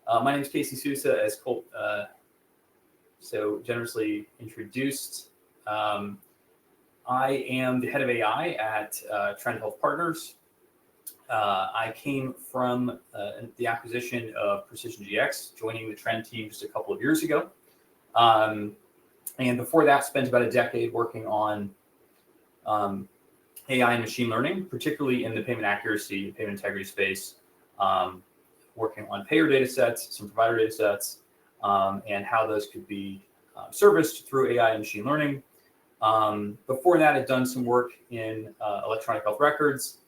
My name is Casey Sousa, as Colt so generously introduced. I am the head of AI at Trend Health Partners. I came from the acquisition of Precision GX, joining the Trend team just a couple of years ago. And before that, spent about a decade working on AI and machine learning, particularly in the payment accuracy, payment integrity space, working on payer data sets, some provider data sets, and how those could be serviced through AI and machine learning. Before that, I'd done some work in electronic health records,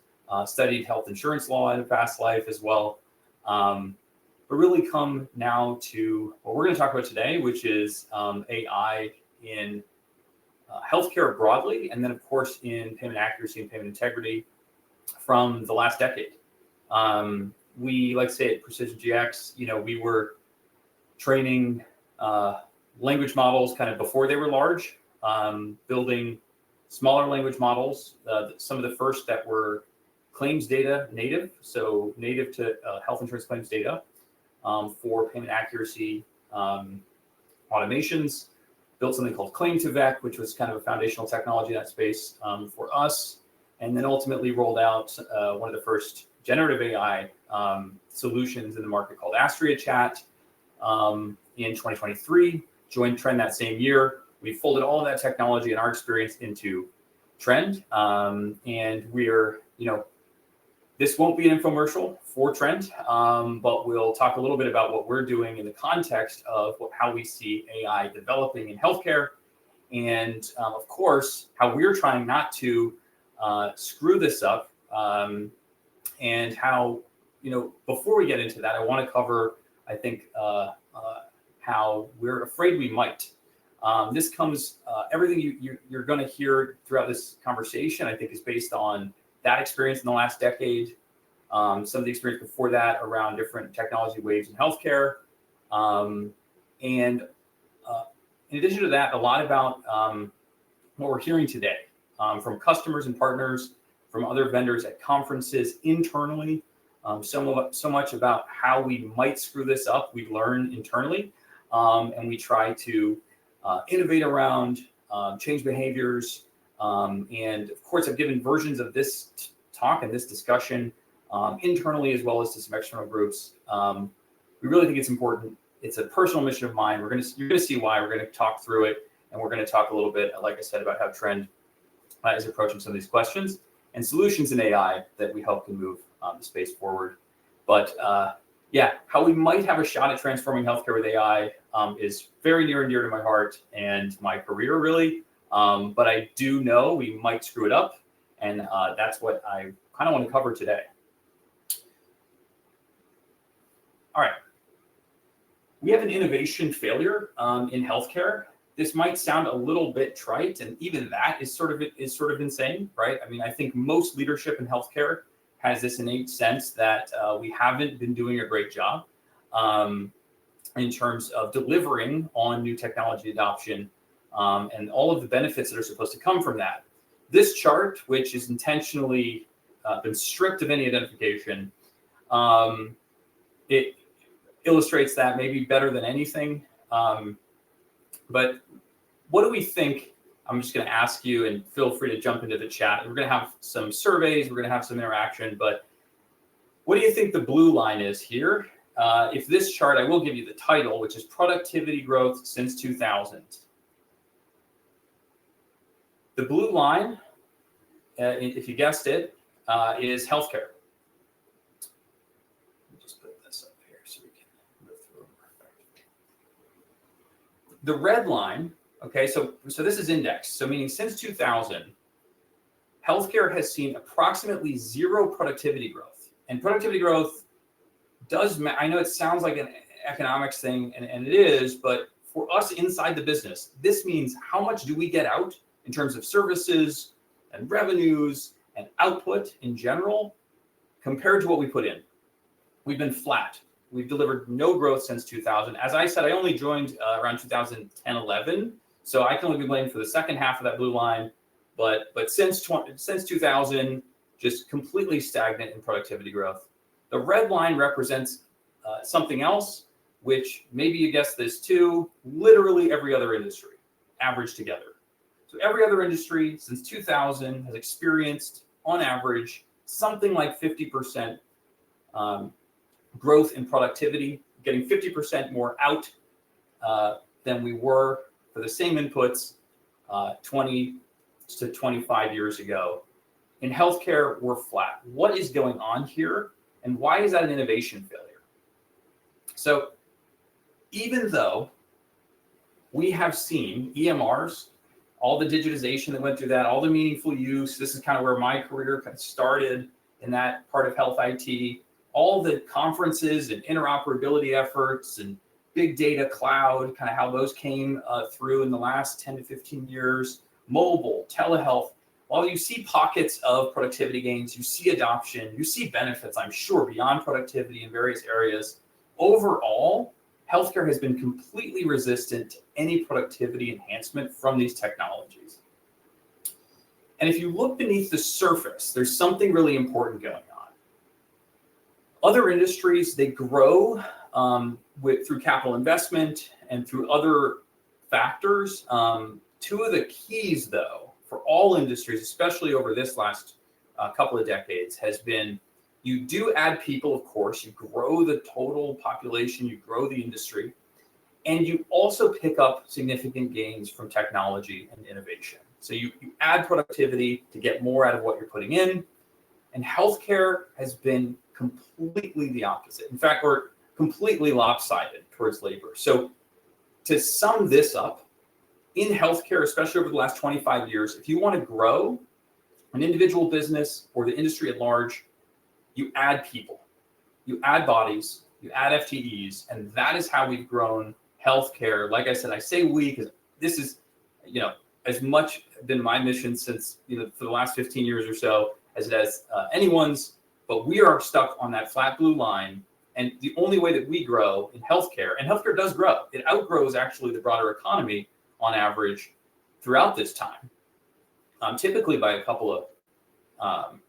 studied health insurance law in a past life as well. But really come now to what we're going to talk about today, which is AI in healthcare broadly, and then of course in payment accuracy and payment integrity from the last decade. We like to say at Precision GX, we were training language models kind of before they were large, building smaller language models, some of the first that were claims data native, so native to health insurance claims data for payment accuracy automations. Built something called Claim2Vec, which was kind of a foundational technology in that space for us, and then ultimately rolled out one of the first generative AI solutions in the market called Astria Chat in 2023. Joined Trend that same year. We folded all of that technology and our experience into Trend, and we're, this won't be an infomercial for Trend, but we'll talk a little bit about what we're doing in the context of how we see AI developing in healthcare, and of course, how we're trying not to screw this up, and how, before we get into that, I want to cover, I think, how we're afraid we might. This comes, everything you're going to hear throughout this conversation, I think, is based on that experience in the last decade, some of the experience before that around different technology waves in healthcare. And in addition to that, a lot about what we're hearing today from customers and partners, from other vendors at conferences internally, so much about how we might screw this up. We learn internally, and we try to innovate around, change behaviors. And of course, I've given versions of this talk and this discussion internally as well as to some external groups. We really think it's important. It's a personal mission of mine. You're going to see why. We're going to talk through it, and we're going to talk a little bit, like I said, about how Trend is approaching some of these questions and solutions in AI that we hope can move the space forward. But how we might have a shot at transforming healthcare with AI is very near and dear to my heart and my career, really. But I do know we might screw it up, and that's what I kind of want to cover today. All right. We have an innovation failure in healthcare. This might sound a little bit trite, and even that is sort of insane, right? I mean, I think most leadership in healthcare has this innate sense that we haven't been doing a great job in terms of delivering on new technology adoption and all of the benefits that are supposed to come from that. This chart, which is intentionally been stripped of any identification, it illustrates that maybe better than anything. But what do we think? I'm just going to ask you, and feel free to jump into the chat. We're going to have some surveys. We're going to have some interaction. But what do you think the blue line is here? If this chart, I will give you the title, which is Productivity Growth Since 2000. The blue line, if you guessed it, is healthcare. Let me just put this up here so we can move through. The red line, okay, so this is indexed. So meaning since 2000, healthcare has seen approximately zero productivity growth. And productivity growth does, I know it sounds like an economics thing, and it is, but for us inside the business, this means how much do we get out in terms of services and revenues and output in general compared to what we put in. We've been flat. We've delivered no growth since 2000. As I said, I only joined around 2010, 11. So I can only be blamed for the second half of that blue line. But since 2000, just completely stagnant in productivity growth. The red line represents something else. which maybe you guessed this too, literally every other industry averaged together. So every other industry since 2000 has experienced, on average, something like 50% growth in productivity, getting 50% more out than we were for the same inputs 20 to 25 years ago. In healthcare, we're flat. What is going on here, and why is that an innovation failure? So even though we have seen EMRs, all the digitization that went through that, all the meaningful use, this is kind of where my career kind of started in that part of health IT, all the conferences and interoperability efforts and big data cloud, kind of how those came through in the last 10 to 15 years, mobile, telehealth. While you see pockets of productivity gains, you see adoption, you see benefits, I'm sure, beyond productivity in various areas. Overall, healthcare has been completely resistant to any productivity enhancement from these technologies. And if you look beneath the surface, there's something really important going on. Other industries, they grow through capital investment and through other factors. Two of the keys, though, for all industries, especially over this last couple of decades, has been you do add people, of course, you grow the total population, you grow the industry, and you also pick up significant gains from technology and innovation. So you add productivity to get more out of what you're putting in, and healthcare has been completely the opposite. In fact, we're completely lopsided towards labor. So to sum this up, in healthcare, especially over the last 25 years, if you want to grow an individual business or the industry at large, you add people, you add bodies, you add FTEs, and that is how we've grown healthcare. Like I said, I say we because this is, as much been my mission since, for the last 15 years or so as it has anyone's, but we are stuck on that flat blue line. And the only way that we grow in healthcare, and healthcare does grow, it outgrows actually the broader economy on average throughout this time, typically by a couple of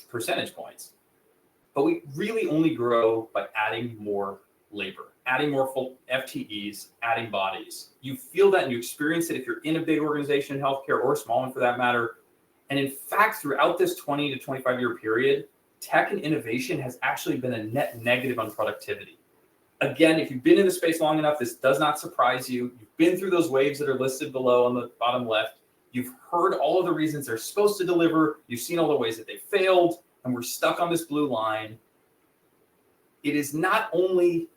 percentage points. But we really only grow by adding more labor, adding more full FTEs, adding bodies. You feel that and you experience it if you're in a big organization in healthcare or a small one for that matter. And in fact, throughout this 20 to 25 year period, tech and innovation has actually been a net negative on productivity. Again, if you've been in the space long enough, this does not surprise you. You've been through those waves that are listed below on the bottom left. You've heard all of the reasons they're supposed to deliver. You've seen all the ways that they failed, and we're stuck on this blue line. It is not only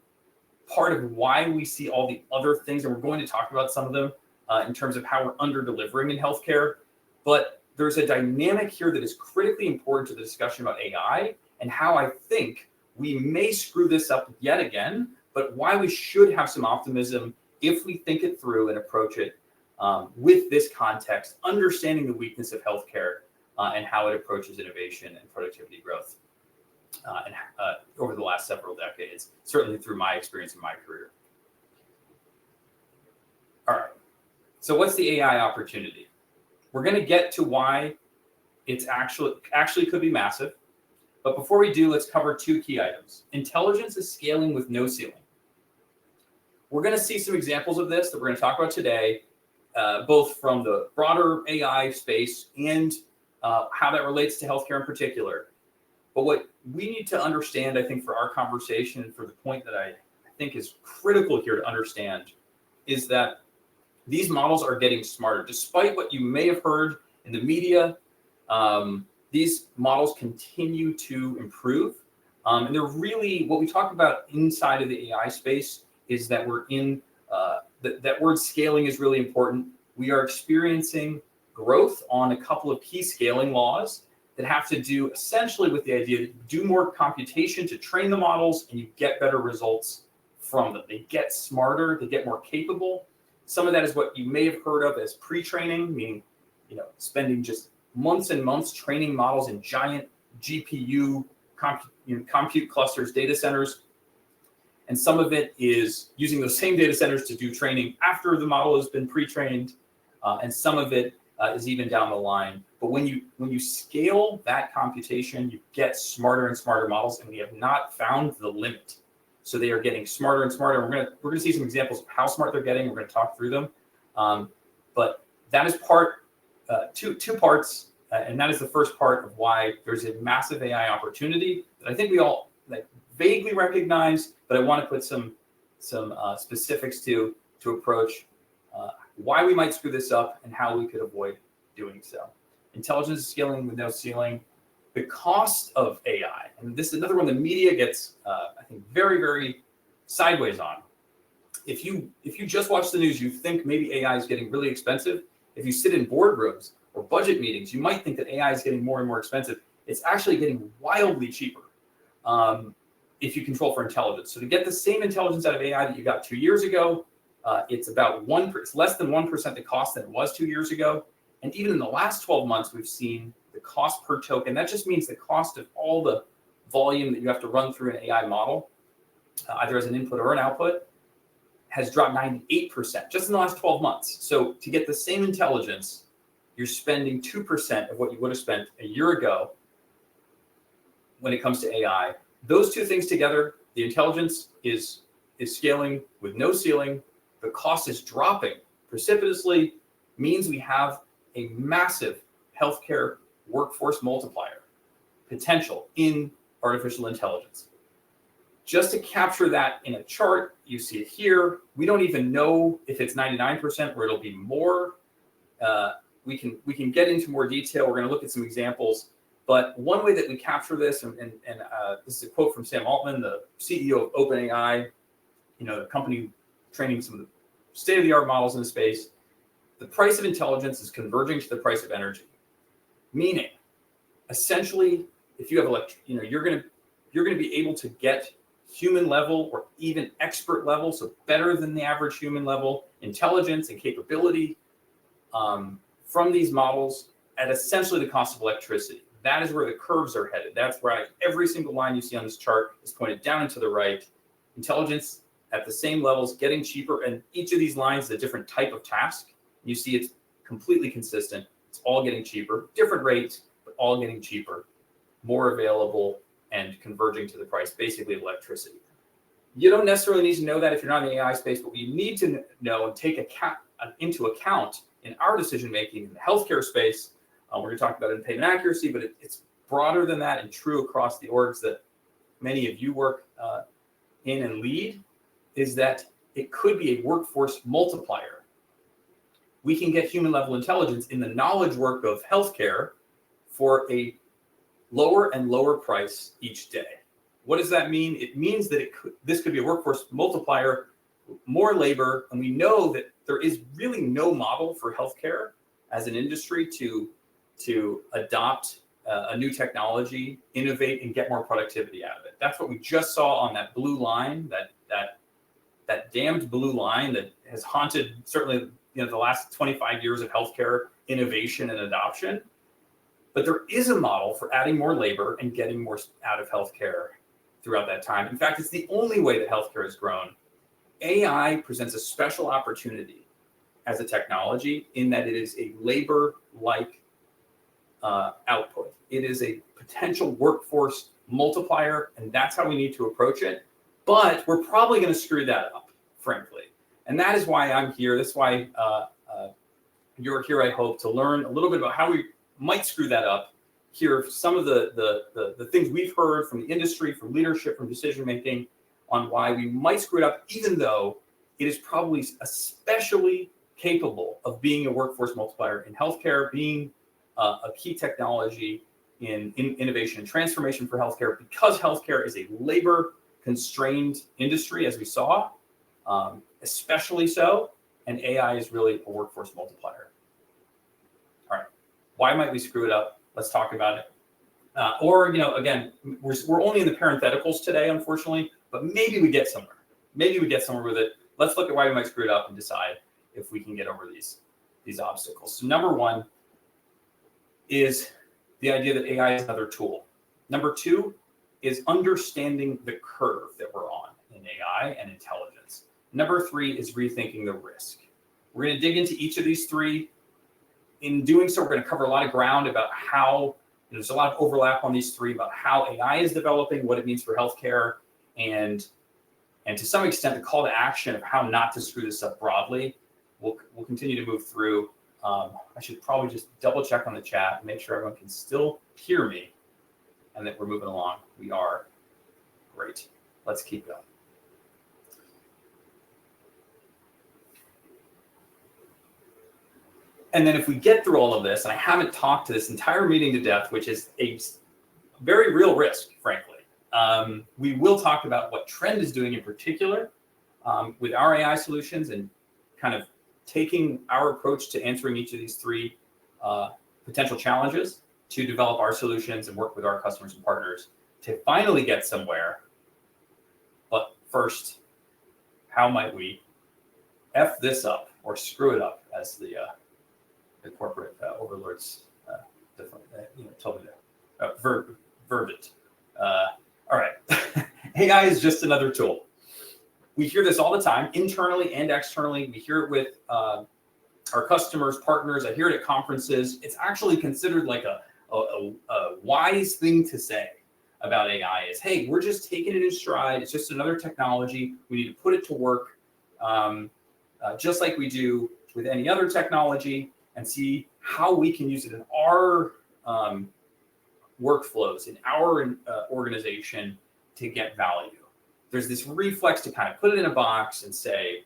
part of why we see all the other things, and we're going to talk about some of them in terms of how we're under-delivering in healthcare, but there's a dynamic here that is critically important to the discussion about AI and how I think we may screw this up yet again, but why we should have some optimism if we think it through and approach it with this context, understanding the weakness of healthcare and how it approaches innovation and productivity growth over the last several decades, certainly through my experience in my career. All right, so what's the AI opportunity? We're going to get to why it's actually could be massive. But before we do, let's cover two key items. Intelligence is scaling with no ceiling. We're going to see some examples of this that we're going to talk about today, both from the broader AI space and how that relates to healthcare in particular. But what we need to understand, I think, for our conversation and for the point that I think is critical here to understand is that these models are getting smarter. Despite what you may have heard in the media, these models continue to improve. And they're really, what we talk about inside of the AI space is that we're in, that word scaling is really important. We are experiencing growth on a couple of key scaling laws that have to do essentially with the idea that you do more computation to train the models and you get better results from them. They get smarter, they get more capable. Some of that is what you may have heard of as pre-training, meaning, spending just months and months training models in giant GPU compute clusters, data centers. And some of it is using those same data centers to do training after the model has been pre-trained. And some of it is even down the line. But when you scale that computation, you get smarter and smarter models, and we have not found the limit. So they are getting smarter and smarter. We're gonna see some examples of how smart they're getting. We're gonna talk through them. But that is two parts, and that is the first part of why there's a massive AI opportunity that I think we all vaguely recognize, but I want to put some specifics to approach why we might screw this up and how we could avoid doing so. Intelligence is scaling with no ceiling. The cost of AI, and this is another one the media gets, I think, very, very sideways on. If you just watch the news, you think maybe AI is getting really expensive. If you sit in boardrooms or budget meetings, you might think that AI is getting more and more expensive. It's actually getting wildly cheaper if you control for intelligence. So to get the same intelligence out of AI that you got 2 years ago, it's less than 1% the cost than it was 2 years ago. And even in the last 12 months, we've seen the cost per token. That just means the cost of all the volume that you have to run through an AI model, either as an input or an output, has dropped 98% just in the last 12 months. So to get the same intelligence, you're spending 2% of what you would have spent a year ago when it comes to AI. Those two things together, the intelligence is scaling with no ceiling, the cost is dropping precipitously, means we have a massive healthcare workforce multiplier potential in artificial intelligence. Just to capture that in a chart, you see it here. We don't even know if it's 99% or it'll be more. We can get into more detail. We're going to look at some examples. But one way that we capture this, and this is a quote from Sam Altman, the CEO of OpenAI, the company training some of the state-of-the-art models in the space. The price of intelligence is converging to the price of energy, meaning, essentially, if you have you're going to be able to get human level or even expert level, so better than the average human level intelligence and capability from these models at essentially the cost of electricity. That is where the curves are headed. That's why every single line you see on this chart is pointed down and to the right. Intelligence at the same levels, getting cheaper, and each of these lines is a different type of task. You see it's completely consistent. It's all getting cheaper, different rates, but all getting cheaper, more available, and converging to the price, basically, of electricity. You don't necessarily need to know that if you're not in the AI space, but what you need to know and take into account in our decision-making in the healthcare space, we're going to talk about it in payment accuracy, but it's broader than that and true across the orgs that many of you work in and lead, is that it could be a workforce multiplier. We can get human-level intelligence in the knowledge work of healthcare for a lower and lower price each day. What does that mean? It means that this could be a workforce multiplier, more labor, and we know that there is really no model for healthcare as an industry to adopt a new technology, innovate, and get more productivity out of it. That's what we just saw on that blue line, that damned blue line that has haunted certainly the last 25 years of healthcare innovation and adoption. But there is a model for adding more labor and getting more out of healthcare throughout that time. In fact, it's the only way that healthcare has grown. AI presents a special opportunity as a technology in that it is a labor-like output. It is a potential workforce multiplier, and that's how we need to approach it. But we're probably going to screw that up, frankly. And that is why I'm here. That's why you're here, I hope, to learn a little bit about how we might screw that up. Hear some of the things we've heard from the industry, from leadership, from decision-making on why we might screw it up, even though it is probably especially capable of being a workforce multiplier in healthcare, being a key technology in innovation and transformation for healthcare, because healthcare is a labor-constrained industry, as we saw, especially so, and AI is really a workforce multiplier. All right, why might we screw it up? Let's talk about it. Or, again, we're only in the parentheticals today, unfortunately, but maybe we get somewhere. Maybe we get somewhere with it. Let's look at why we might screw it up and decide if we can get over these obstacles. So number one is the idea that AI is another tool. Number two is understanding the curve that we're on in AI and intelligence. Number three is rethinking the risk. We're going to dig into each of these three. In doing so, we're going to cover a lot of ground about how there's a lot of overlap on these three, about how AI is developing, what it means for healthcare, and And to some extent, the call to action of how not to screw this up broadly, we'll continue to move through. I should probably just double check on the chat, make sure everyone can still hear me, and that we're moving along. We are. Great. Let's keep going. And then if we get through all of this, and I haven't talked to this entire meeting to death, which is a very real risk, frankly, we will talk about what Trend is doing in particular with our AI solutions and kind of taking our approach to answering each of these three potential challenges to develop our solutions and work with our customers and partners to finally get somewhere. But first, how might we F this up or screw it up, as the corporate overlords told me to verb it. All right. AI is just another tool. We hear this all the time, internally and externally. We hear it with our customers, partners. I hear it at conferences. It's actually considered like a wise thing to say about AI is, hey, we're just taking it in stride. It's just another technology. We need to put it to work just like we do with any other technology and see how we can use it in our workflows, in our organization to get value. There's this reflex to kind of put it in a box and say,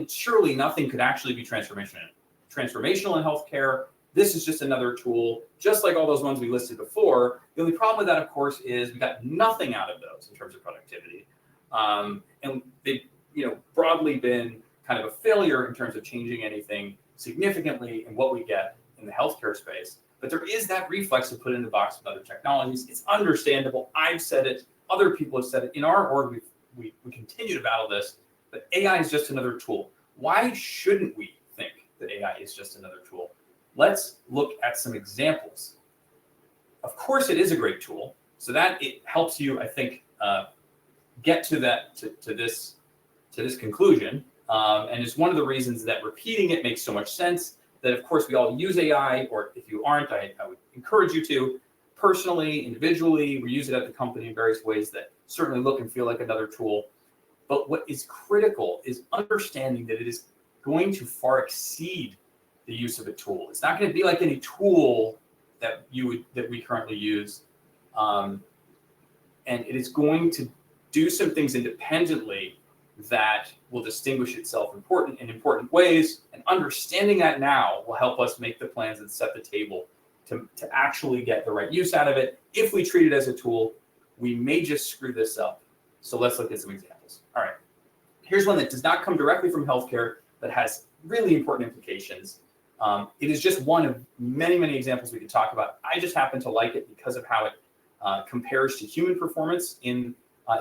surely nothing could actually be transformational in healthcare. This is just another tool, just like all those ones we listed before. The only problem with that, of course, is we got nothing out of those in terms of productivity. And they've, broadly been kind of a failure in terms of changing anything significantly in what we get in the healthcare space. But there is that reflex to put it in the box with other technologies. It's understandable. I've said it. Other people have said it. In our org, we continue to battle this. But AI is just another tool. Why shouldn't we think that AI is just another tool? Let's look at some examples. Of course, it is a great tool. So that it helps you, I think, get to this conclusion. And it's one of the reasons that repeating it makes so much sense. That, of course, we all use AI, or if you aren't, I would encourage you to. Personally, individually, we use it at the company in various ways that certainly look and feel like another tool. But what is critical is understanding that it is going to far exceed the use of a tool. It's not going to be like any tool that we currently use. And it is going to do some things independently that will distinguish itself in important ways, and understanding that now will help us make the plans and set the table to actually get the right use out of it. If we treat it as a tool, we may just screw this up. So let's look at some examples. All right, here's one that does not come directly from healthcare, but has really important implications. It is just one of many, many examples we could talk about. I just happen to like it because of how it compares to human performance in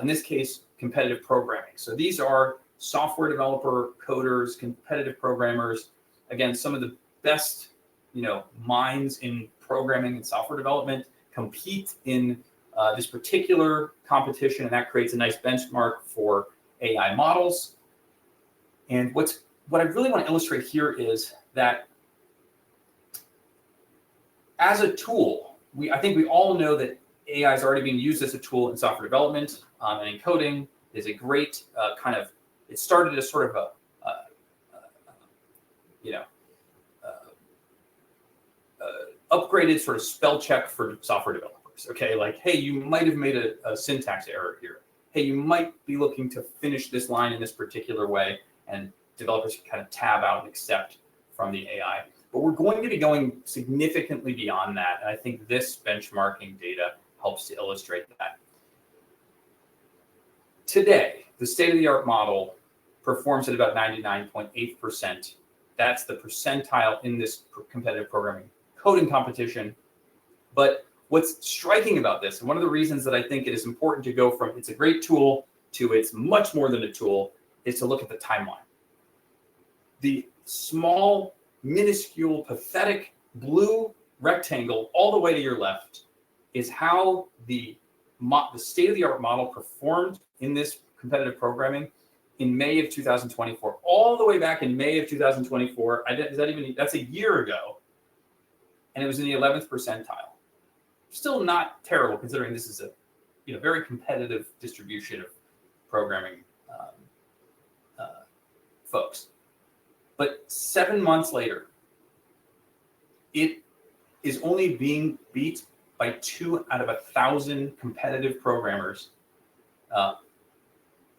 this case, competitive programming. So these are software developer, coders, competitive programmers. Again, some of the best, minds in programming and software development compete in this particular competition, and that creates a nice benchmark for AI models. And what I really want to illustrate here is that as a tool, I think we all know that AI is already being used as a tool in software development and in coding. Is a great it started as sort of upgraded sort of spell check for software developers. Okay, like, hey, you might have made a syntax error here. Hey, you might be looking to finish this line in this particular way, and developers can kind of tab out and accept from the AI. But we're going to be going significantly beyond that, and I think this benchmarking data helps to illustrate that. Today, the state-of-the-art model performs at about 99.8%. That's the percentile in this competitive programming coding competition. But what's striking about this, and one of the reasons that I think it is important to go from it's a great tool to it's much more than a tool, is to look at the timeline. The small, minuscule, pathetic blue rectangle all the way to your left is how the state-of-the-art model performed in this competitive programming in May of 2024, all the way back in May of 2024. That's a year ago, and it was in the 11th percentile. Still not terrible, considering this is a very competitive distribution of programming folks. But 7 months later, it is only being beat by 2 out of 1,000 competitive programmers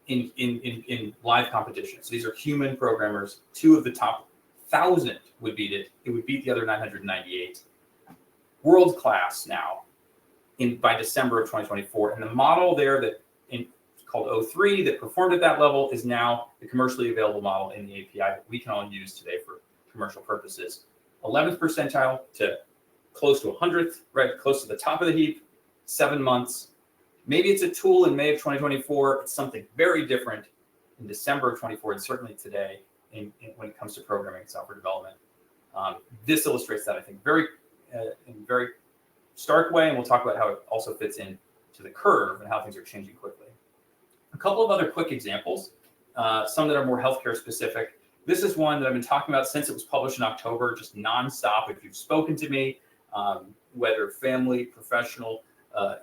in live competition. So these are human programmers. 2 of the top 1,000 would beat it. It would beat the other 998. World class now by December of 2024. And the model there called O3 that performed at that level is now the commercially available model in the API that we can all use today for commercial purposes. 11th percentile to close to 100th, right? Close to the top of the heap, 7 months. Maybe it's a tool in May of 2024. It's something very different in December of 24, and certainly today when it comes to programming and software development. This illustrates that, I think, in a very stark way, and we'll talk about how it also fits in to the curve and how things are changing quickly. A couple of other quick examples, some that are more healthcare specific. This is one that I've been talking about since it was published in October, just nonstop. If you've spoken to me, whether family, professional,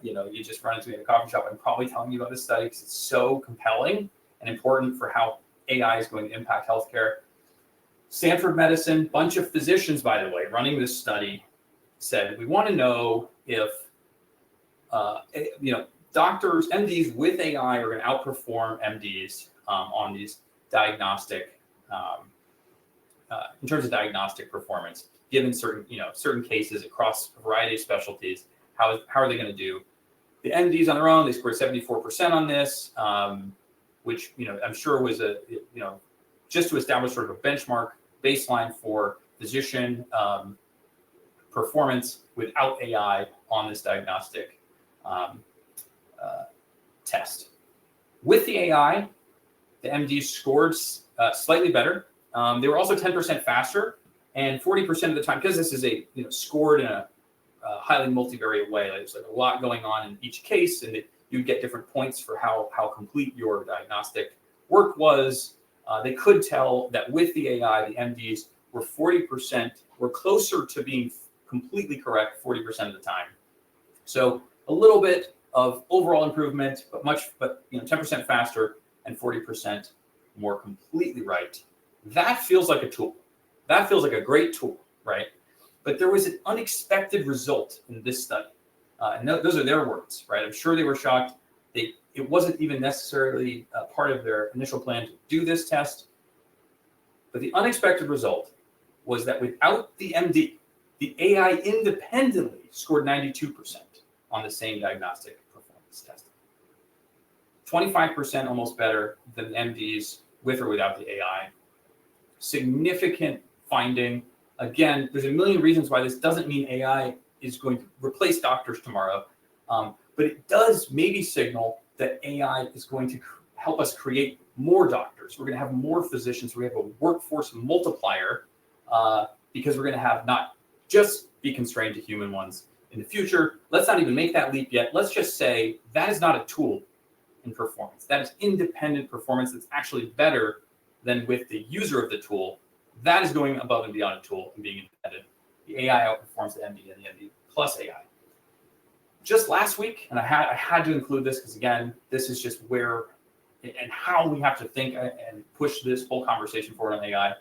you just run into me in a coffee shop, I'm probably telling you about this study because it's so compelling and important for how AI is going to impact healthcare. Stanford Medicine, bunch of physicians, by the way, running this study said, we want to know if, doctors, MDs with AI are going to outperform MDs on these diagnostic, in terms of diagnostic performance, given certain cases across a variety of specialties. How are they going to do? The MDs on their own, they scored 74% on this, which I'm sure was just to establish sort of a benchmark baseline for physician performance without AI on this diagnostic test. With the AI, the MDs scored slightly better. They were also 10% faster, and 40% of the time, because this is scored in a highly multivariate way. There's a lot going on in each case, and you get different points for how complete your diagnostic work was. They could tell that with the AI, the MDs were closer to being completely correct 40% of the time. So a little bit of overall improvement, but 10% faster and 40% more completely right. That feels like a tool. That feels like a great tool, right? But there was an unexpected result in this study. And those are their words, right? I'm sure they were shocked. It wasn't even necessarily part of their initial plan to do this test. But the unexpected result was that without the MD, the AI independently scored 92% on the same diagnostic performance testing. 25% almost better than MDs with or without the AI. Significant finding. Again, there's a million reasons why this doesn't mean AI is going to replace doctors tomorrow, but it does maybe signal that AI is going to help us create more doctors. We're going to have more physicians. We have a workforce multiplier because we're going to have not just be constrained to human ones in the future. Let's not even make that leap yet. Let's just say that is not a tool in performance. That is independent performance that's actually better than with the user of the tool. That is going above and beyond a tool and being independent. The AI outperforms the MD and the MD plus AI. Just last week, and I had to include this because, again, this is just where and how we have to think and push this whole conversation forward on AI.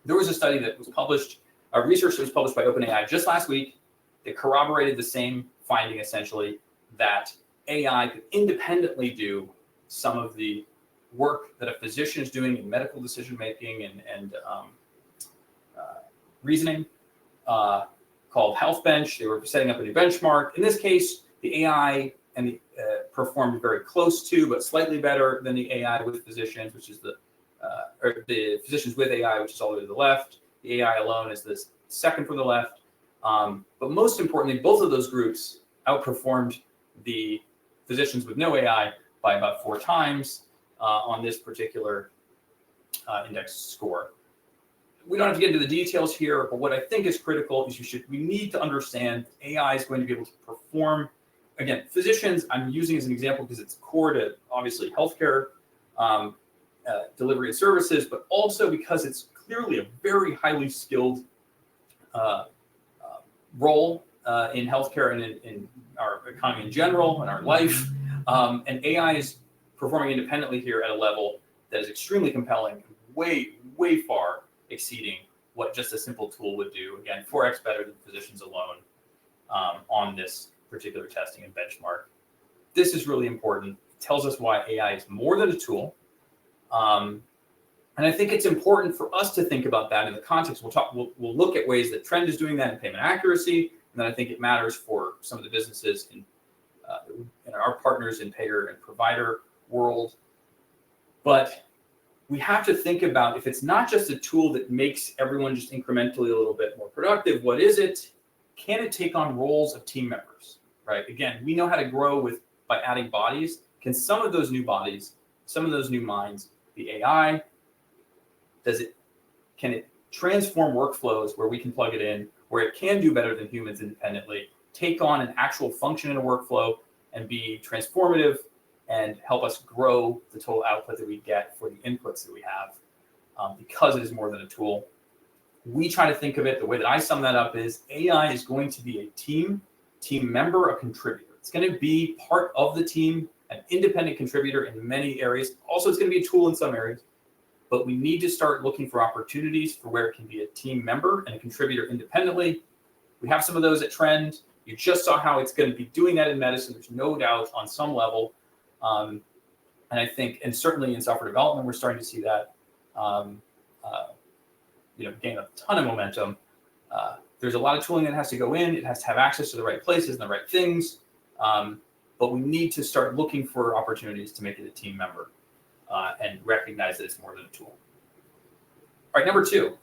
There was a study that was published, research that was published by OpenAI just last week that corroborated the same finding, essentially, that AI could independently do some of the work that a physician is doing in medical decision-making and reasoning, called HealthBench. They were setting up a new benchmark. In this case, the AI performed very close to, but slightly better than the AI with physicians, which is or the physicians with AI, which is all the way to the left. The AI alone is the second from the left. But most importantly, both of those groups outperformed the physicians with no AI by about 4 times on this particular index score. We don't have to get into the details here, but what I think is critical is we need to understand AI is going to be able to perform. Again, physicians, I'm using as an example because it's core to obviously healthcare delivery of services, but also because it's clearly a very highly skilled role in healthcare and in our economy in general and our life. And AI is performing independently here at a level that is extremely compelling, way, way far exceeding what just a simple tool would do. Again, 4x better than physicians alone on this particular testing and benchmark. This is really important. It tells us why AI is more than a tool. And I think it's important for us to think about that in the context. We'll look at ways that Trend is doing that in payment accuracy, and then I think it matters for some of the businesses in our partners in payer and provider world. But we have to think about, if it's not just a tool that makes everyone just incrementally a little bit more productive, what is it? Can it take on roles of team members, right? Again, we know how to grow by adding bodies. Can some of those new bodies, some of those new minds be AI? Can it transform workflows where we can plug it in, where it can do better than humans independently, take on an actual function in a workflow and be transformative and help us grow the total output that we get for the inputs that we have, because it is more than a tool. We try to think of it, the way that I sum that up is AI is going to be a team member, a contributor. It's going to be part of the team, an independent contributor in many areas. Also, it's going to be a tool in some areas, but we need to start looking for opportunities for where it can be a team member and a contributor independently. We have some of those at Trend. You just saw how it's going to be doing that in medicine. There's no doubt on some level. And I think, and certainly in software development, we're starting to see that, gain a ton of momentum. There's a lot of tooling that has to go in. It has to have access to the right places and the right things. But we need to start looking for opportunities to make it a team member and recognize that it's more than a tool. All right, number 2.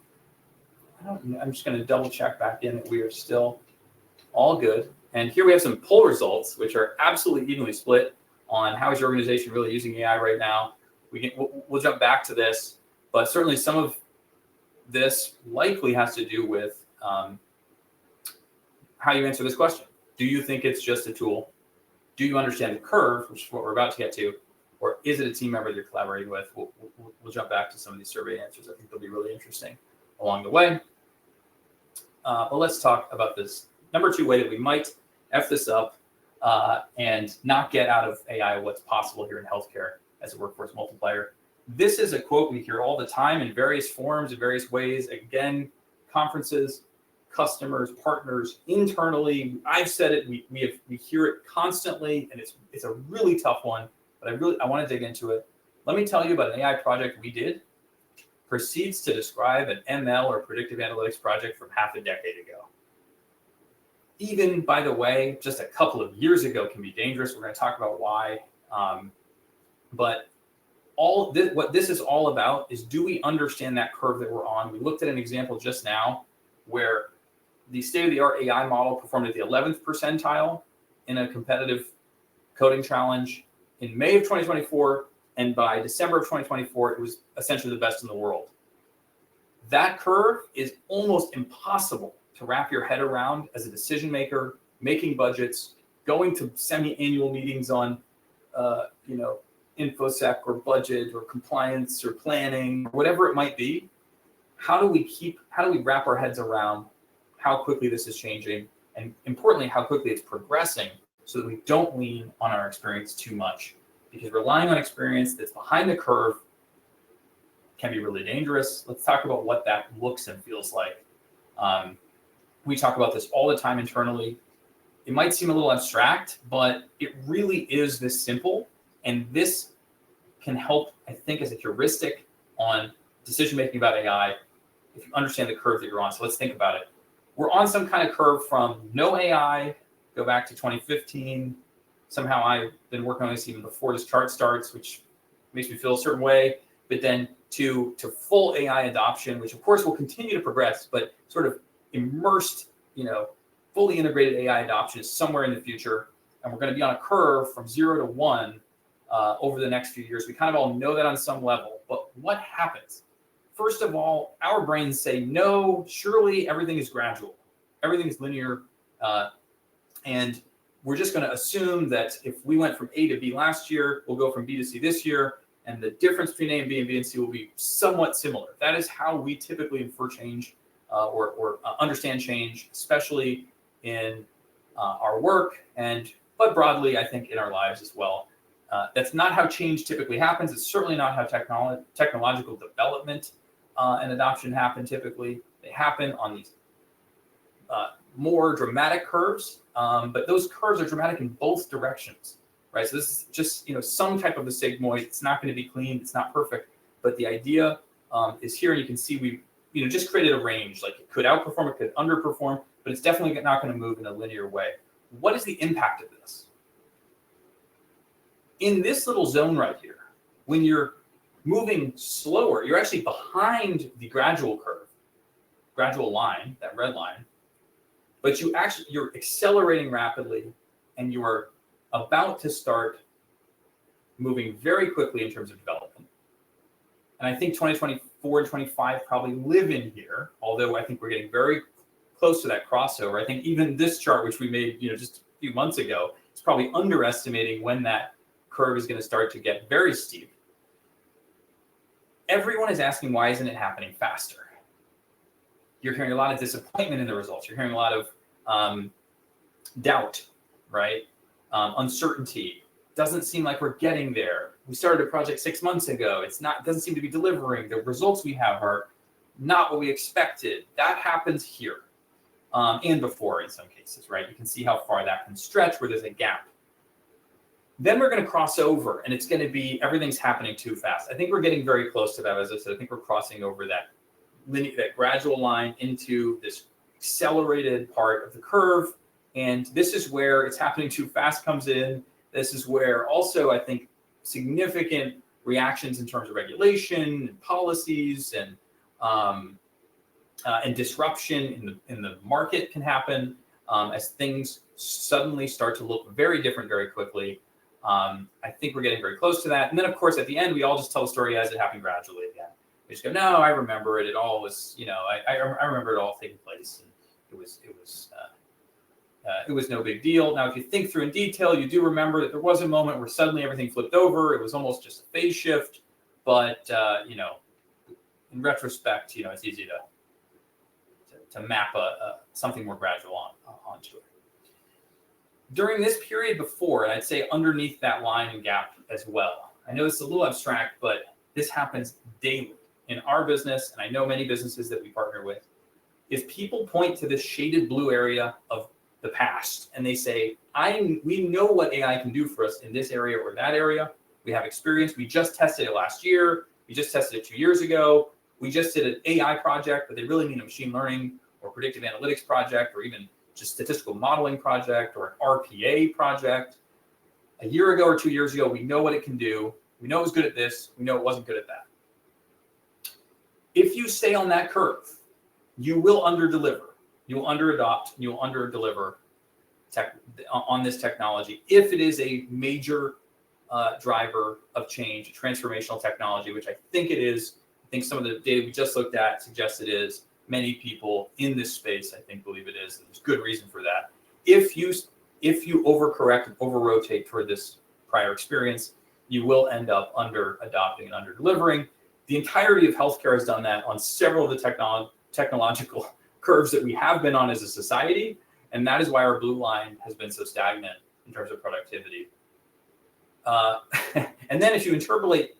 I'm just going to double check back in that we are still all good. And here we have some poll results, which are absolutely evenly split on how is your organization really using AI right now. We'll jump back to this, but certainly some of this likely has to do with how you answer this question. Do you think it's just a tool? Do you understand the curve, which is what we're about to get to? Or is it a team member that you're collaborating with? We'll jump back to some of these survey answers. I think they'll be really interesting along the way. But let's talk about this number 2 way that we might F this up and not get out of AI what's possible here in healthcare as a workforce multiplier. This is a quote we hear all the time in various forms, in various ways. Again, conferences, customers, partners, internally. I've said it. We hear it constantly, and it's a really tough one. But I want to dig into it. Let me tell you about an AI project we did. Proceeds to describe an ML or predictive analytics project from half a decade ago. Even, by the way, just a couple of years ago can be dangerous. We're going to talk about why. But what this is all about is, do we understand that curve that we're on? We looked at an example just now where the state-of-the-art AI model performed at the 11th percentile in a competitive coding challenge in May of 2024, and by December of 2024, it was essentially the best in the world. That curve is almost impossible to wrap your head around as a decision maker, making budgets, going to semi-annual meetings on, InfoSec or budget or compliance or planning, whatever it might be. How do we wrap our heads around how quickly this is changing, and importantly, how quickly it's progressing, so that we don't lean on our experience too much? Because relying on experience that's behind the curve can be really dangerous. Let's talk about what that looks and feels like. We talk about this all the time internally. It might seem a little abstract, but it really is this simple. And this can help, I think, as a heuristic on decision-making about AI, if you understand the curve that you're on. So let's think about it. We're on some kind of curve from no AI, go back to 2015. Somehow I've been working on this even before this chart starts, which makes me feel a certain way. But then to full AI adoption, which of course will continue to progress, but sort of immersed, fully integrated AI adoption is somewhere in the future. And we're going to be on a curve from 0 to 1 over the next few years. We kind of all know that on some level. But what happens? First of all, our brains say, no, surely everything is gradual. Everything is linear. And we're just going to assume that if we went from A to B last year, we'll go from B to C this year. And the difference between A and B and B and C will be somewhat similar. That is how we typically infer change or understand change, especially in our work, but broadly, I think, in our lives as well. That's not how change typically happens. It's certainly not how technological development and adoption happen typically. They happen on these more dramatic curves, but those curves are dramatic in both directions, right? So this is just some type of a sigmoid. It's not going to be clean. It's not perfect, but the idea is here, and you can see we just created a range. Like it could outperform, it could underperform, but it's definitely not going to move in a linear way. What is the impact of this? In this little zone right here, when you're moving slower, you're actually behind the gradual curve, gradual line, that red line, but you're accelerating rapidly, and you are about to start moving very quickly in terms of development. And I think 2024 and 25 probably live in here, although I think we're getting very close to that crossover. I think even this chart, which we made just a few months ago, is probably underestimating when that curve is going to start to get very steep. Everyone is asking, why isn't it happening faster? You're hearing a lot of disappointment in the results. You're hearing a lot of doubt, right? Uncertainty. Doesn't seem like we're getting there. We started a project 6 months ago. It doesn't seem to be delivering. The results we have are not what we expected. That happens here and before in some cases, right? You can see how far that can stretch where there's a gap. Then we're going to cross over, and it's going to be everything's happening too fast. I think we're getting very close to that. As I said, I think we're crossing over that gradual line into this accelerated part of the curve. And this is where it's happening too fast comes in. This is where also I think significant reactions in terms of regulation and policies and disruption in the market can happen as things suddenly start to look very different very quickly. I think we're getting very close to that. And then, of course, at the end, we all just tell the story as it happened gradually again. We just go, no, I remember it. It all was, I remember it all taking place. And it was no big deal. Now, if you think through in detail, you do remember that there was a moment where suddenly everything flipped over. It was almost just a phase shift. But, in retrospect, it's easy to map something more gradual onto it. During this period before, and I'd say underneath that line and gap as well, I know it's a little abstract, but this happens daily in our business, and I know many businesses that we partner with. If people point to this shaded blue area of the past and they say, we know what AI can do for us in this area or that area. We have experience. We just tested it last year. We just tested it 2 years ago. We just did an AI project, but they really mean a machine learning or predictive analytics project or even just statistical modeling project or an RPA project. A year ago or 2 years ago, we know what it can do. We know it was good at this. We know it wasn't good at that. If you stay on that curve, you will underdeliver. You will underadopt. You will underdeliver on this technology if it is a major driver of change, transformational technology, which I think it is. I think some of the data we just looked at suggests it is. Many people in this space, I think, believe it is. And there's good reason for that. If you overcorrect and over-rotate toward this prior experience, you will end up under-adopting and under-delivering. The entirety of healthcare has done that on several of the technological curves that we have been on as a society, and that is why our blue line has been so stagnant in terms of productivity. And then if you interpolate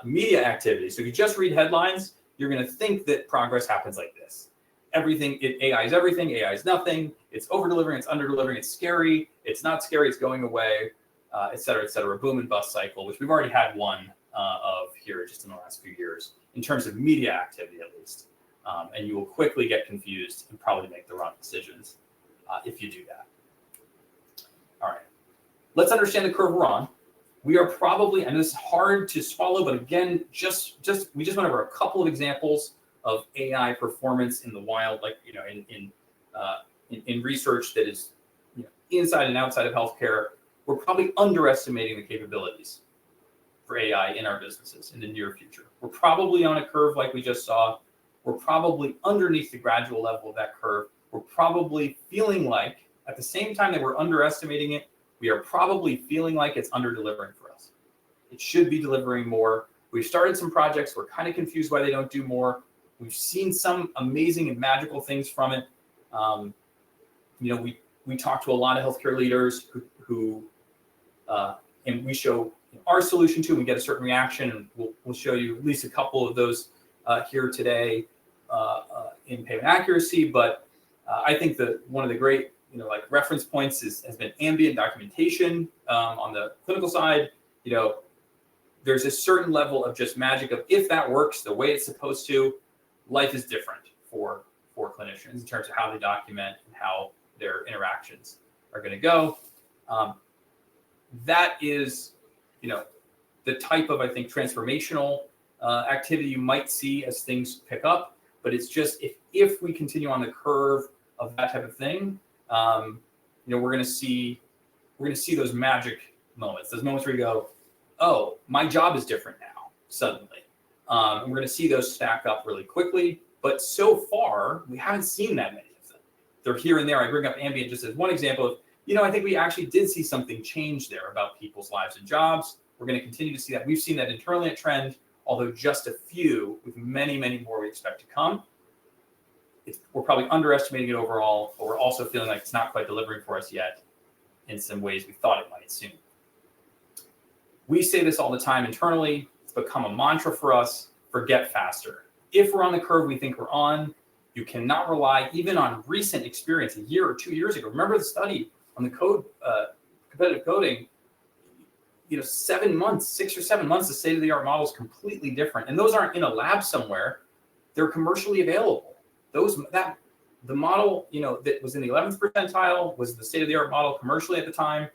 media activity, so if you just read headlines, you're going to think that progress happens like this. AI is everything, AI is nothing, it's over-delivering, it's under-delivering, it's scary, it's not scary, it's going away, et cetera, boom and bust cycle, which we've already had one of here just in the last few years, in terms of media activity at least. And you will quickly get confused and probably make the wrong decisions if you do that. All right, let's understand the curve we're on. We are probably, and this is hard to swallow, but again, we just went over a couple of examples of AI performance in the wild, like in research that is inside and outside of healthcare. We're probably underestimating the capabilities for AI in our businesses in the near future. We're probably on a curve like we just saw. We're probably underneath the gradual level of that curve. We're probably feeling like, at the same time that we're underestimating it, we are probably feeling like it's under-delivering for us. It should be delivering more. We've started some projects. We're kind of confused why they don't do more. We've seen some amazing and magical things from it. We talked to a lot of healthcare leaders who and we show our solution to, and we get a certain reaction, and we'll show you at least a couple of those here today in payment accuracy. But I think that one of the great like reference points has been ambient documentation on the clinical side. There's a certain level of just magic of, if that works the way it's supposed to, life is different for clinicians in terms of how they document and how their interactions are going to go. That is, the type of, I think, transformational activity you might see as things pick up. But it's just, if we continue on the curve of that type of thing, we're going to see those magic moments, those moments where you go, oh, my job is different now suddenly. And we're going to see those stack up really quickly. But so far, we haven't seen that many of them. They're here and there. I bring up ambient just as one example of, I think we actually did see something change there about people's lives and jobs. We're going to continue to see that. We've seen that internally at Trend, although just a few, with many, many more we expect to come. We're probably underestimating it overall, but we're also feeling like it's not quite delivering for us yet in some ways we thought it might soon. We say this all the time internally. It's become a mantra for us: forget faster. If we're on the curve we think we're on, you cannot rely even on recent experience, a year or 2 years ago. Remember the study on the code, competitive coding, 7 months, 6 or 7 months, the state-of-the-art model is completely different. And those aren't in a lab somewhere. They're commercially available. The model, that was in the 11th percentile was the state-of-the-art model commercially at the time.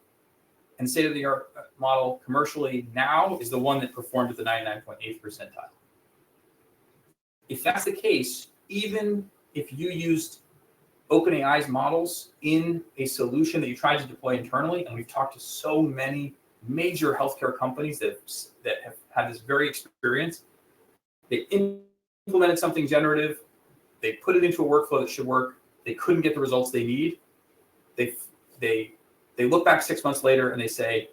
And state-of-the-art model commercially now is the one that performed at the 99.8th percentile. If that's the case, even if you used OpenAI's models in a solution that you tried to deploy internally, and we've talked to so many major healthcare companies that have had this very experience, they implemented something generative, they put it into a workflow that should work, they couldn't get the results they need. They look back 6 months later and they say,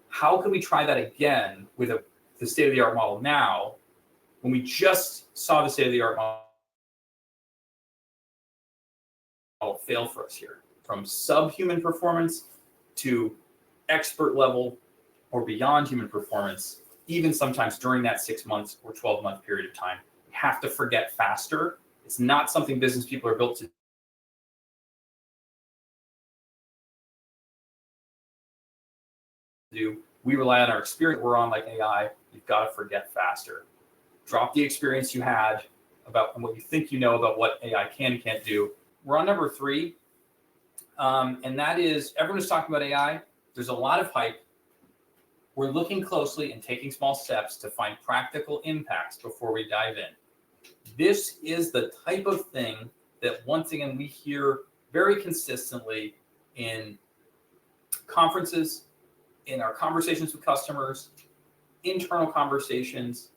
how can we try that again with the state-of-the-art model now, when we just saw the state-of-the-art model fail for us here, from subhuman performance to expert level or beyond human performance, even sometimes during that 6 months or 12-month period of time. We have to forget faster. It's not something business people are built to do. We rely on our experience. We're on like AI. You've got to forget faster. Drop the experience you had about what you think you know about what AI can and can't do. We're on number 3. And that is, everyone is talking about AI. There's a lot of hype. We're looking closely and taking small steps to find practical impacts before we dive in. This is the type of thing that, once again, we hear very consistently in conferences, in our conversations with customers, internal conversations.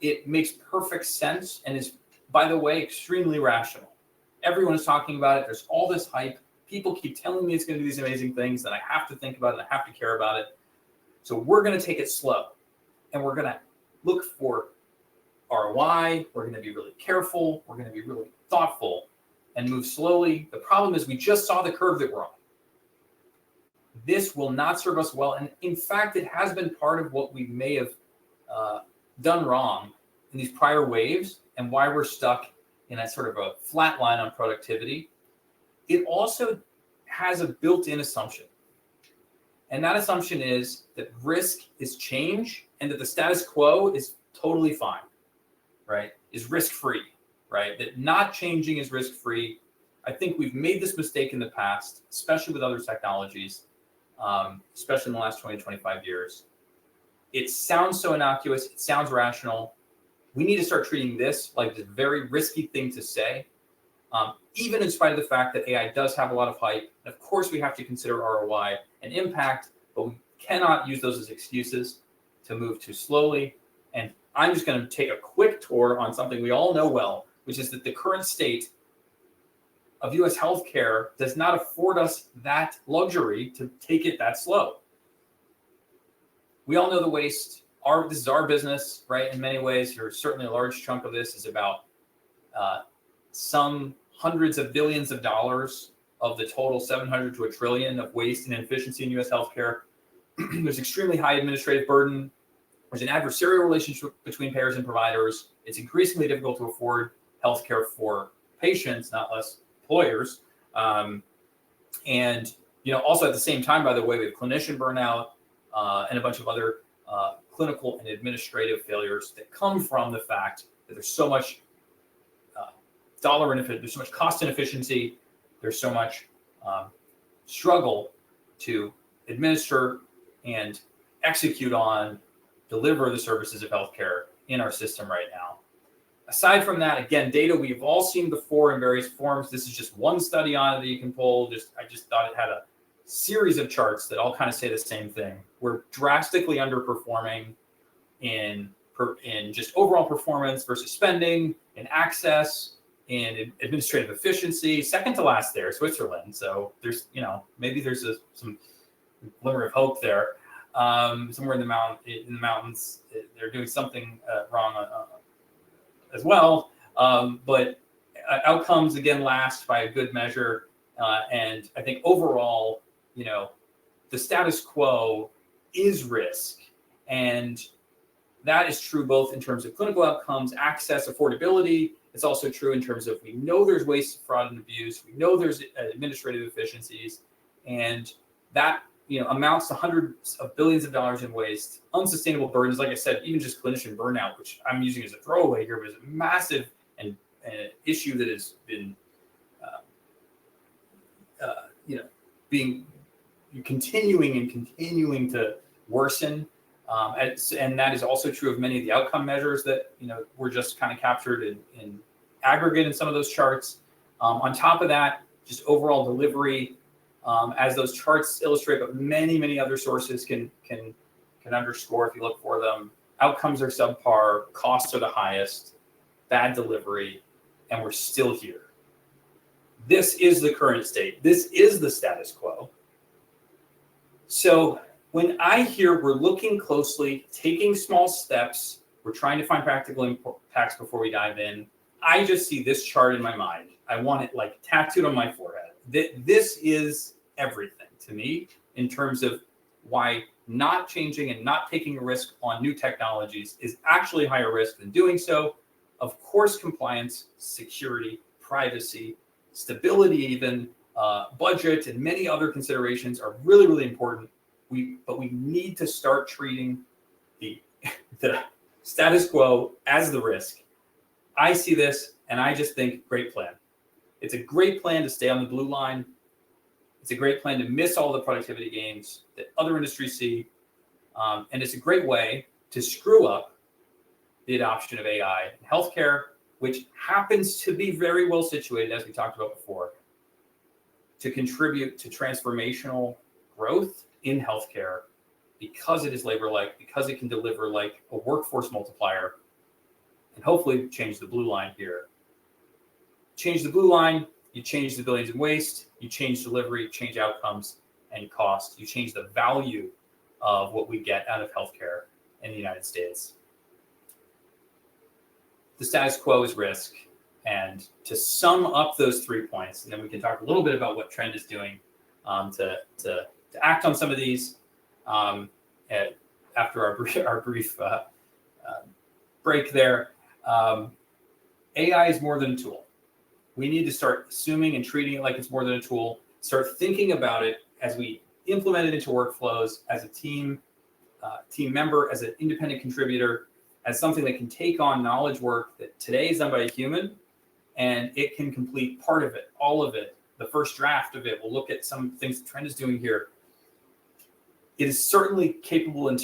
It makes perfect sense and is, by the way, extremely rational. Everyone is talking about it. There's all this hype. People keep telling me it's going to do these amazing things, that I have to think about it, I have to care about it. So we're going to take it slow, and we're going to look for ROI. We're going to be really careful. We're going to be really thoughtful and move slowly. The problem is we just saw the curve that we're on. This will not serve us well. And in fact, it has been part of what we may have done wrong in these prior waves and why we're stuck in a sort of a flat line on productivity. It also has a built-in assumption. And that assumption is that risk is change and that the status quo is totally fine, right? Is risk-free, right? That not changing is risk-free. I think we've made this mistake in the past, especially with other technologies, especially in the last 20, 25 years. It sounds so innocuous. It sounds rational. We need to start treating this like a very risky thing to say, even in spite of the fact that AI does have a lot of hype. And of course, we have to consider ROI and impact, but we cannot use those as excuses to move too slowly. And I'm just going to take a quick tour on something we all know well, which is that the current state of U.S. healthcare does not afford us that luxury to take it that slow. We all know the waste. This is our business, right? In many ways, or certainly a large chunk of this is about some hundreds of billions of dollars of the total 700 to a trillion of waste and inefficiency in U.S. healthcare. There's extremely high administrative burden. There's an adversarial relationship between payers and providers. It's increasingly difficult to afford healthcare for patients, not less employers. And also at the same time, by the way, we have clinician burnout and a bunch of other clinical and administrative failures that come from the fact that there's so much there's so much cost inefficiency, there's so much struggle to administer and execute on, deliver the services of healthcare in our system right now. Aside from that, again, data we've all seen before in various forms. This is just one study on it that you can pull. I just thought it had a series of charts that all kind of say the same thing. We're drastically underperforming in just overall performance versus spending, in access, in administrative efficiency. Second to last there, Switzerland. So there's, maybe there's some glimmer of hope there. Somewhere in the mountains, they're doing something wrong as well. But outcomes again last by a good measure. And I think overall, the status quo is risk. And that is true both in terms of clinical outcomes, access, affordability. It's also true in terms of we know there's waste, fraud, and abuse. We know there's administrative efficiencies. And that amounts to hundreds of billions of dollars in waste, unsustainable burdens. Like I said, even just clinician burnout, which I'm using as a throwaway here, but is a massive and issue that has been, being continuing to worsen. And that is also true of many of the outcome measures that were just kind of captured in aggregate in some of those charts. On top of that, just overall delivery, as those charts illustrate, but many other sources can underscore if you look for them. Outcomes are subpar, costs are the highest, bad delivery, and we're still here. This is the current state. This is the status quo. So when I hear we're looking closely, taking small steps, we're trying to find practical impacts before we dive in, I just see this chart in my mind. I want it like tattooed on my forehead. This is everything to me in terms of why not changing and not taking a risk on new technologies is actually higher risk than doing so. Of course, compliance, security, privacy, stability, even budget, and many other considerations are really important. But we need to start treating the status quo as the risk. I see this and I just think great plan. It's a great plan to stay on the blue line. It's a great plan to miss all the productivity gains that other industries see. And it's a great way to screw up the adoption of AI in healthcare, which happens to be very well situated, as we talked about before, to contribute to transformational growth in healthcare because it is labor-like, because it can deliver like a workforce multiplier, and hopefully change the blue line here. Change the blue line, you change the billions in waste, you change delivery, change outcomes and cost, you change the value of what we get out of healthcare in the United States. The status quo is risk. And to sum up those 3 points, and then we can talk a little bit about what Trend is doing to act on some of these after our brief break there. AI is more than a tool. We need to start assuming and treating it like it's more than a tool. Start thinking about it as we implement it into workflows as a team member, as an independent contributor, as something that can take on knowledge work that today is done by a human, and it can complete part of it, all of it, the first draft of it. We'll look at some things Trend is doing here. It is certainly capable in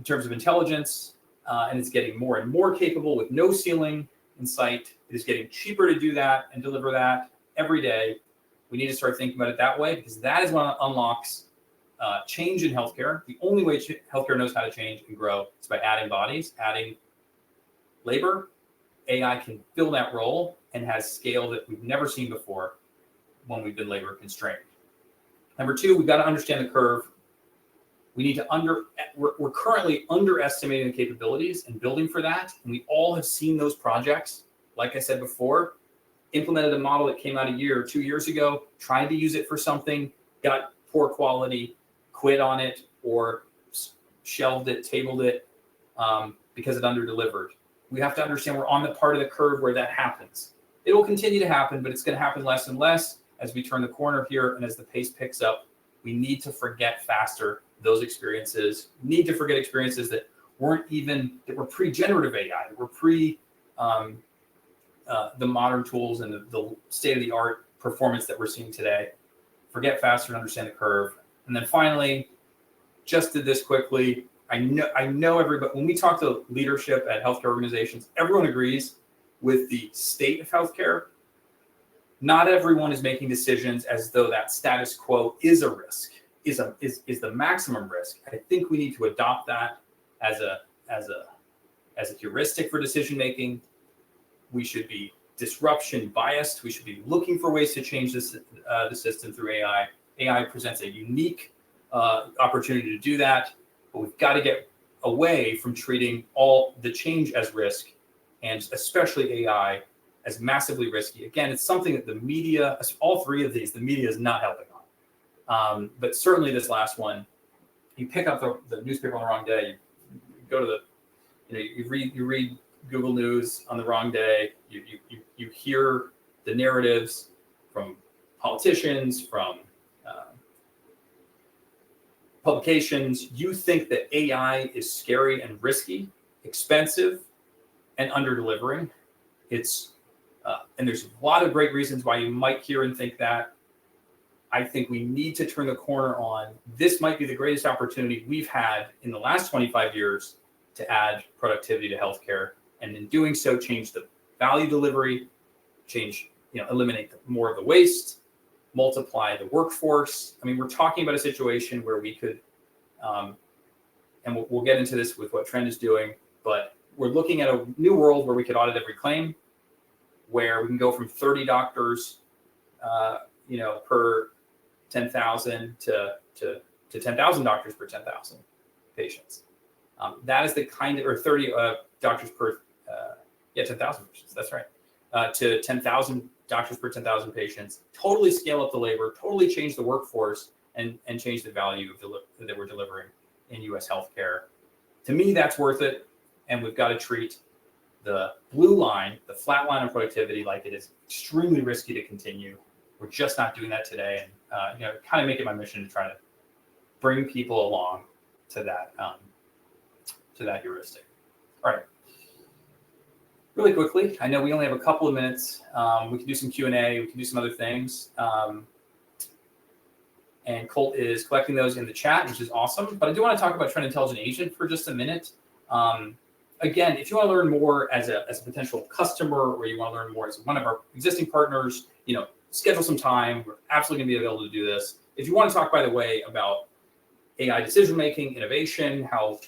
terms of intelligence, and it's getting more and more capable with no ceiling in sight. It is getting cheaper to do that and deliver that every day. We need to start thinking about it that way, because that is what unlocks change in healthcare. The only way healthcare knows how to change and grow is by adding bodies, adding labor. AI can fill that role and has scale that we've never seen before when we've been labor constrained. Number two, we've got to understand the curve. We need to we're currently underestimating the capabilities and building for that. And we all have seen those projects. Like I said before, implemented a model that came out a year or 2 years ago, tried to use it for something, got poor quality, quit on it, or shelved it, tabled it because it underdelivered. We have to understand we're on the part of the curve where that happens. It will continue to happen, but it's going to happen less and less as we turn the corner here and as the pace picks up. We need to forget faster those experiences. We need to forget experiences that were pre-generative AI, that were pre the modern tools and the state-of-the-art performance that we're seeing today. Forget faster and understand the curve. And then finally, just did this quickly. I know everybody, when we talk to leadership at healthcare organizations, everyone agrees with the state of healthcare. Not everyone is making decisions as though that status quo is a risk, is the maximum risk. I think we need to adopt that as a heuristic for decision making. We should be disruption biased. We should be looking for ways to change this the system through AI. AI presents a unique opportunity to do that, but we've got to get away from treating all the change as risk, and especially AI as massively risky. Again, it's something that the media, all three of these, the media is not helping on. But certainly this last one, you pick up the newspaper on the wrong day, you go to you read Google News on the wrong day, you hear the narratives from politicians, from publications. You think that AI is scary and risky, expensive, and under-delivering. And there's a lot of great reasons why you might hear and think that. I think we need to turn the corner on. This might be the greatest opportunity we've had in the last 25 years to add productivity to healthcare, and in doing so, change the value delivery, eliminate more of the waste, multiply the workforce. I mean, we're talking about a situation where we could, and we'll get into this with what Trend is doing, but we're looking at a new world where we could audit every claim, where we can go from 30 doctors, per 10,000 to 10,000 doctors per 10,000 patients. That is the kind of, or 30 doctors per, 10,000 patients. That's right. To 10,000 doctors per 10,000 patients. Totally scale up the labor. Totally change the workforce and change the value that we're delivering in U.S. healthcare. To me, that's worth it. And we've got to treat the blue line, the flat line of productivity, like it is extremely risky to continue. We're just not doing that today, and kind of make it my mission to try to bring people along to that heuristic. All right, really quickly. I know we only have a couple of minutes. We can do some Q&A. We can do some other things. And Colt is collecting those in the chat, which is awesome. But I do want to talk about Trend Intelligent Agent for just a minute. Again, if you want to learn more as a potential customer, or you want to learn more as one of our existing partners, schedule some time. We're absolutely going to be able to do this. If you want to talk, by the way, about AI decision-making, innovation, how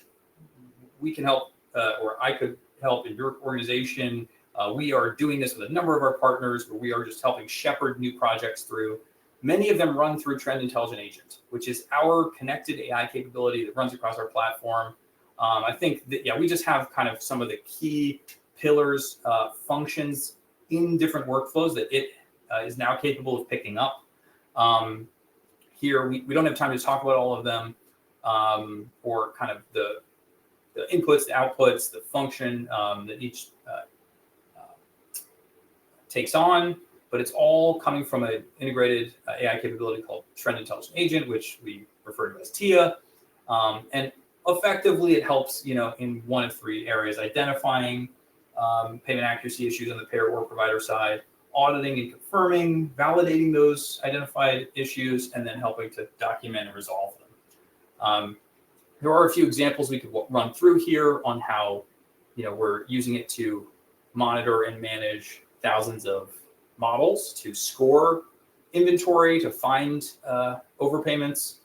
we can help, or I could help in your organization, we are doing this with a number of our partners where we are just helping shepherd new projects through. Many of them run through Trend Intelligent Agent, which is our connected AI capability that runs across our platform. I think that, we just have kind of some of the key pillars, functions in different workflows that it is now capable of picking up. Here, we don't have time to talk about all of them, or kind of the inputs, the outputs, the function that each takes on, but it's all coming from an integrated AI capability called Trend Intelligent Agent, which we refer to as TIA. And effectively, it helps, in one of three areas: identifying payment accuracy issues on the payer or provider side, auditing and confirming, validating those identified issues, and then helping to document and resolve them. There are a few examples we could run through here on how, we're using it to monitor and manage thousands of models, to score inventory, to find overpayments.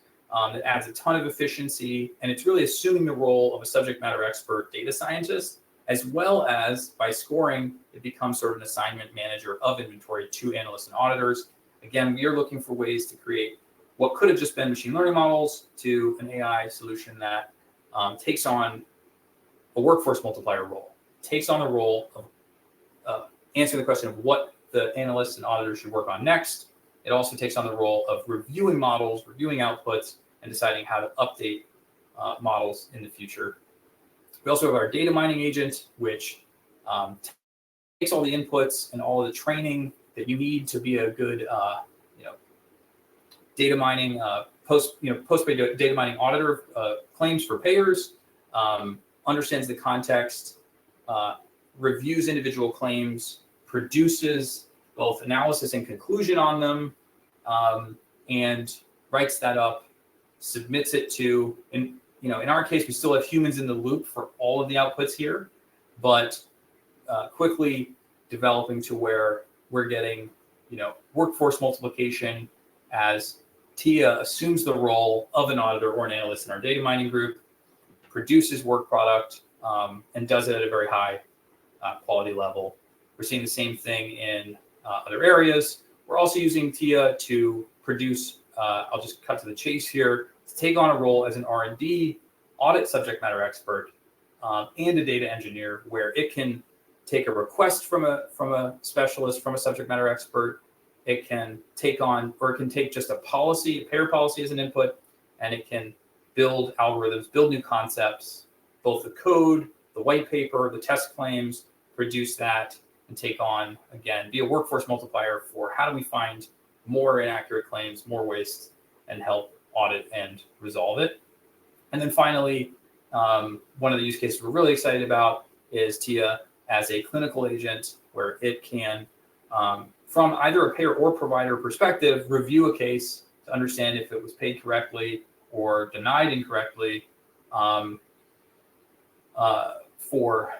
It adds a ton of efficiency, and it's really assuming the role of a subject matter expert data scientist, as well as by scoring, it becomes sort of an assignment manager of inventory to analysts and auditors. Again, we are looking for ways to create what could have just been machine learning models to an AI solution that takes on a workforce multiplier role, takes on the role of answering the question of what the analysts and auditors should work on next. It also takes on the role of reviewing models, reviewing outputs, and deciding how to update models in the future. We also have our data mining agent, which takes all the inputs and all of the training that you need to be a good data mining post-paid data mining auditor claims for payers, understands the context, reviews individual claims, produces both analysis and conclusion on them, and writes that up, submits it to, in our case, we still have humans in the loop for all of the outputs here, but quickly developing to where we're getting, workforce multiplication as Tia assumes the role of an auditor or an analyst in our data mining group, produces work product, and does it at a very high quality level. We're seeing the same thing in other areas. We're also using Tia to produce, I'll just cut to the chase here, to take on a role as an R&D audit subject matter expert and a data engineer, where it can take a request from a specialist, from a subject matter expert. It can take on, or it can take just a policy, a payer policy as an input, and it can build algorithms, build new concepts, both the code, the white paper, the test claims, produce that, and take on, again, be a workforce multiplier for how do we find more inaccurate claims, more waste, and help audit and resolve it. And then finally, one of the use cases we're really excited about is Tia as a clinical agent, where it can, from either a payer or provider perspective, review a case to understand if it was paid correctly or denied incorrectly, for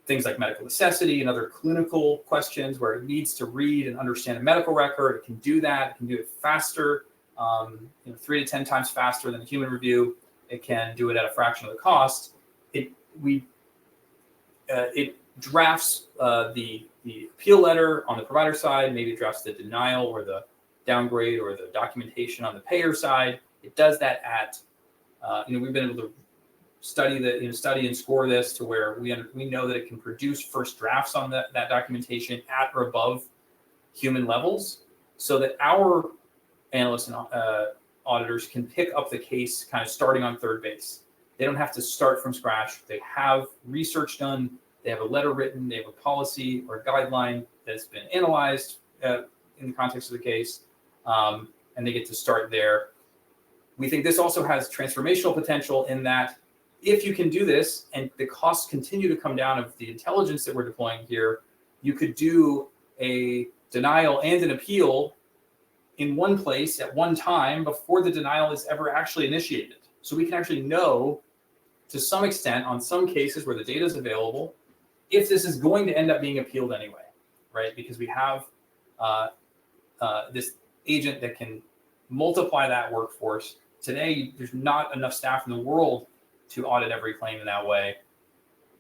things like medical necessity and other clinical questions where it needs to read and understand a medical record. It can do that. It can do it faster, 3 to 10 times faster than a human review. It can do it at a fraction of the cost. It drafts the appeal letter on the provider side. Maybe it drafts the denial or the downgrade or the documentation on the payer side. It does that at, we've been able to study and score this to where we know that it can produce first drafts on that documentation at or above human levels, so that our analysts and auditors can pick up the case kind of starting on third base. They don't have to start from scratch. They have research done. They have a letter written. They have a policy or a guideline that's been analyzed in the context of the case, and they get to start there. We think this also has transformational potential in that if you can do this and the costs continue to come down of the intelligence that we're deploying here, you could do a denial and an appeal in one place at one time before the denial is ever actually initiated. So we can actually know, to some extent, on some cases where the data is available, if this is going to end up being appealed anyway, right? Because we have this agent that can multiply that workforce. Today, there's not enough staff in the world to audit every claim in that way.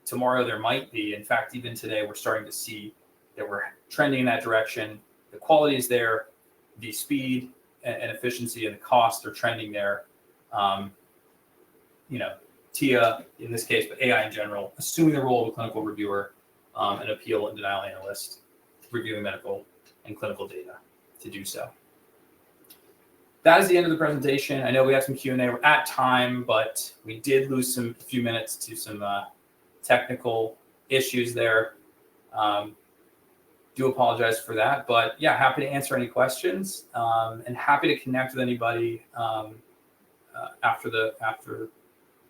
Tomorrow, there might be. In fact, even today, we're starting to see that we're trending in that direction. The quality is there. The speed and efficiency and the cost are trending there. Tia in this case, but AI in general, assuming the role of a clinical reviewer, an appeal and denial analyst, reviewing medical and clinical data to do so. That is the end of the presentation. I know we have some Q&A. We're at time, but we did lose a few minutes to some technical issues there. Do apologize for that, but yeah, happy to answer any questions, and happy to connect with anybody after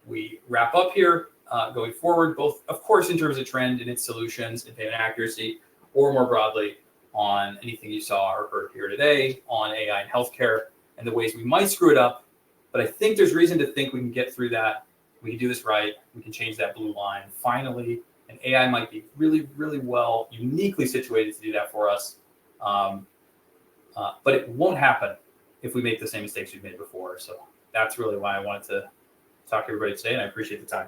we wrap up here, going forward, both of course in terms of trend and its solutions and payment accuracy, or more broadly on anything you saw or heard here today on AI in healthcare and the ways we might screw it up. But I think there's reason to think we can get through that. We can do this right. We can change that blue line finally. And AI might be really, really well, uniquely situated to do that for us. But it won't happen if we make the same mistakes we've made before. So that's really why I wanted to talk to everybody today, and I appreciate the time.